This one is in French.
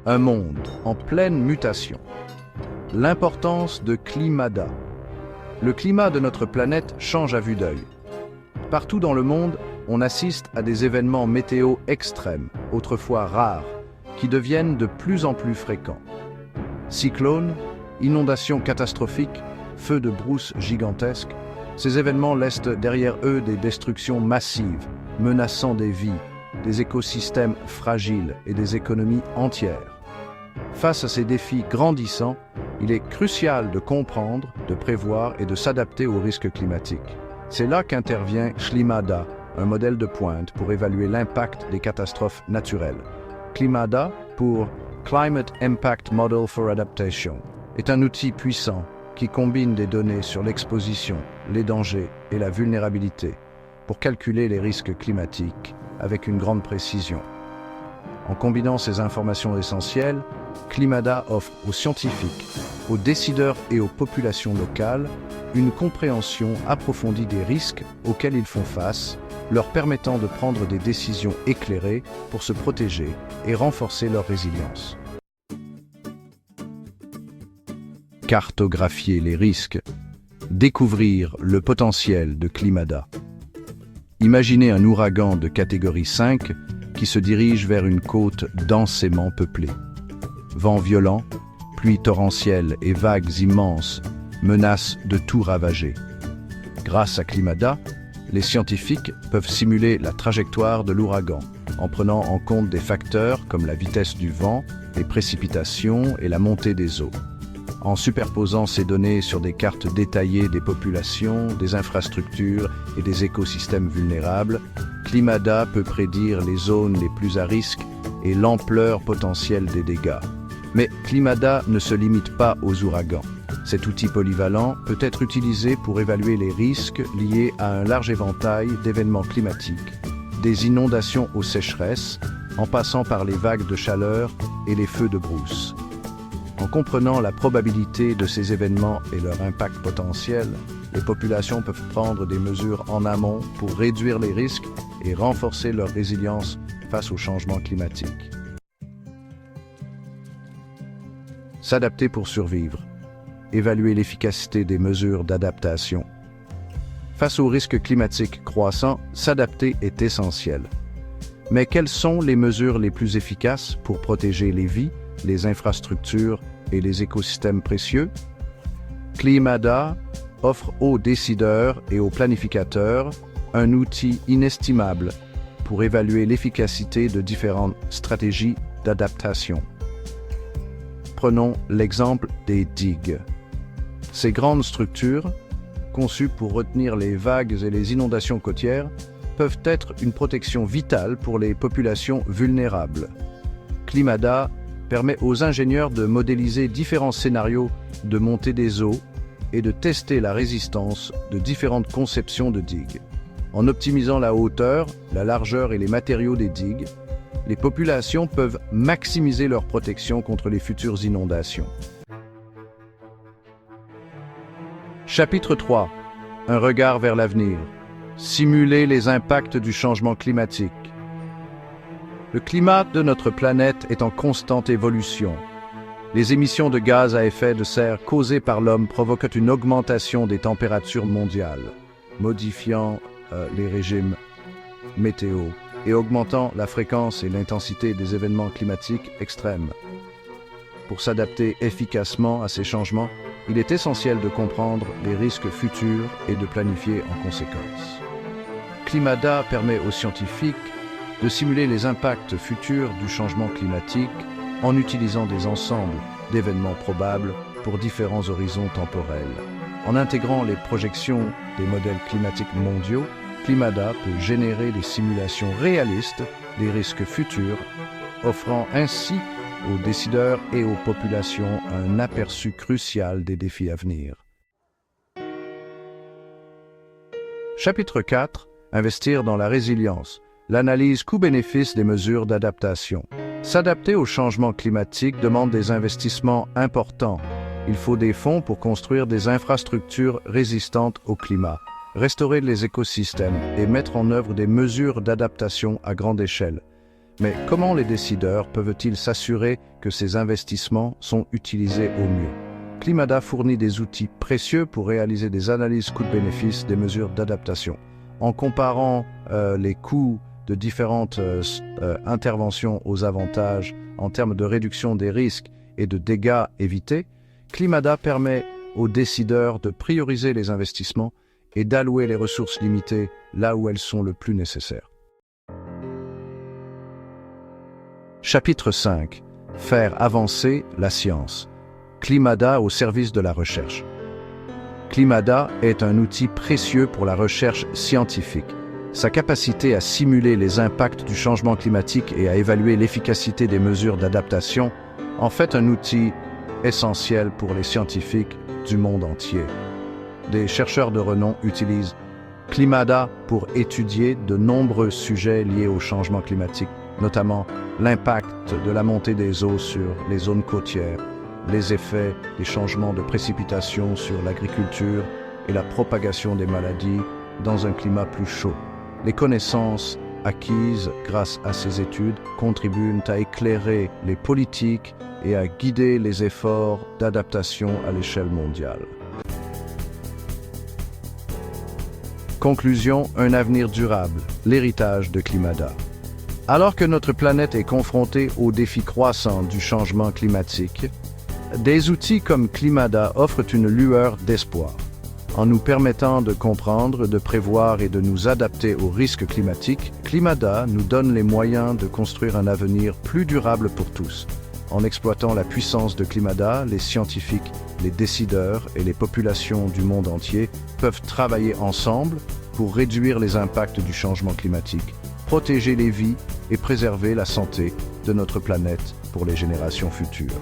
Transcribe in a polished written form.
Un monde en pleine mutation. L'importance de Climada. Le climat de notre planète change à vue d'œil. Partout dans le monde, on assiste à des événements météo extrêmes, autrefois rares, qui deviennent de plus en plus fréquents. Cyclones, inondations catastrophiques, feux de brousse gigantesques, ces événements laissent derrière eux des destructions massives, menaçant des vies, des écosystèmes fragiles et des économies entières. Face à ces défis grandissants, il est crucial de comprendre, de prévoir et de s'adapter aux risques climatiques. C'est là qu'intervient Climada, un modèle de pointe pour évaluer l'impact des catastrophes naturelles. Climada, pour Climate Impact Model for Adaptation, est un outil puissant qui combine des données sur l'exposition, les dangers et la vulnérabilité pour calculer les risques climatiques avec une grande précision. En combinant ces informations essentielles, Climada offre aux scientifiques, aux décideurs et aux populations locales une compréhension approfondie des risques auxquels ils font face, leur permettant de prendre des décisions éclairées pour se protéger et renforcer leur résilience. Cartographier les risques. Découvrir le potentiel de Climada. Imaginez un ouragan de catégorie 5 qui se dirige vers une côte densément peuplée. Vents violents, pluies torrentielles et vagues immenses menacent de tout ravager. Grâce à Climada, les scientifiques peuvent simuler la trajectoire de l'ouragan en prenant en compte des facteurs comme la vitesse du vent, les précipitations et la montée des eaux. En superposant ces données sur des cartes détaillées des populations, des infrastructures et des écosystèmes vulnérables, Climada peut prédire les zones les plus à risque et l'ampleur potentielle des dégâts. Mais Climada ne se limite pas aux ouragans. Cet outil polyvalent peut être utilisé pour évaluer les risques liés à un large éventail d'événements climatiques, des inondations aux sécheresses, en passant par les vagues de chaleur et les feux de brousse. En comprenant la probabilité de ces événements et leur impact potentiel, les populations peuvent prendre des mesures en amont pour réduire les risques et renforcer leur résilience face aux changements climatiques. S'adapter pour survivre. Évaluer l'efficacité des mesures d'adaptation. Face aux risques climatiques croissants, s'adapter est essentiel. Mais quelles sont les mesures les plus efficaces pour protéger les vies, les infrastructures et les écosystèmes précieux? Climada offre aux décideurs et aux planificateurs un outil inestimable pour évaluer l'efficacité de différentes stratégies d'adaptation. Prenons l'exemple des digues. Ces grandes structures, conçues pour retenir les vagues et les inondations côtières, peuvent être une protection vitale pour les populations vulnérables. Climada permet aux ingénieurs de modéliser différents scénarios de montée des eaux et de tester la résistance de différentes conceptions de digues. En optimisant la hauteur, la largeur et les matériaux des digues, les populations peuvent maximiser leur protection contre les futures inondations. Chapitre 3. Un regard vers l'avenir. Simuler les impacts du changement climatique. Le climat de notre planète est en constante évolution. Les émissions de gaz à effet de serre causées par l'homme provoquent une augmentation des températures mondiales, modifiant les régimes météo et augmentant la fréquence et l'intensité des événements climatiques extrêmes. Pour s'adapter efficacement à ces changements, il est essentiel de comprendre les risques futurs et de planifier en conséquence. Climada permet aux scientifiques de simuler les impacts futurs du changement climatique en utilisant des ensembles d'événements probables pour différents horizons temporels. En intégrant les projections des modèles climatiques mondiaux, Climada peut générer des simulations réalistes des risques futurs, offrant ainsi aux décideurs et aux populations un aperçu crucial des défis à venir. Chapitre 4. Investir dans la résilience. L'analyse coût-bénéfice des mesures d'adaptation. S'adapter au changement climatique demande des investissements importants. Il faut des fonds pour construire des infrastructures résistantes au climat, restaurer les écosystèmes et mettre en œuvre des mesures d'adaptation à grande échelle. Mais comment les décideurs peuvent-ils s'assurer que ces investissements sont utilisés au mieux? Climada fournit des outils précieux pour réaliser des analyses coûts-bénéfices des mesures d'adaptation. En comparant les coûts de différentes interventions aux avantages en termes de réduction des risques et de dégâts évités, Climada permet aux décideurs de prioriser les investissements et d'allouer les ressources limitées là où elles sont le plus nécessaires. Chapitre 5. Faire avancer la science. Climada au service de la recherche. Climada est un outil précieux pour la recherche scientifique. Sa capacité à simuler les impacts du changement climatique et à évaluer l'efficacité des mesures d'adaptation en fait un outil essentiel pour les scientifiques du monde entier. Des chercheurs de renom utilisent Climada pour étudier de nombreux sujets liés au changement climatique, notamment l'impact de la montée des eaux sur les zones côtières, les effets des changements de précipitation sur l'agriculture et la propagation des maladies dans un climat plus chaud. Les connaissances acquises grâce à ces études contribuent à éclairer les politiques et à guider les efforts d'adaptation à l'échelle mondiale. Conclusion, un avenir durable, l'héritage de Climada. Alors que notre planète est confrontée aux défis croissants du changement climatique, des outils comme Climada offrent une lueur d'espoir. En nous permettant de comprendre, de prévoir et de nous adapter aux risques climatiques, Climada nous donne les moyens de construire un avenir plus durable pour tous. En exploitant la puissance de Climada, les scientifiques, les décideurs et les populations du monde entier peuvent travailler ensemble pour réduire les impacts du changement climatique, protéger les vies et préserver la santé de notre planète pour les générations futures.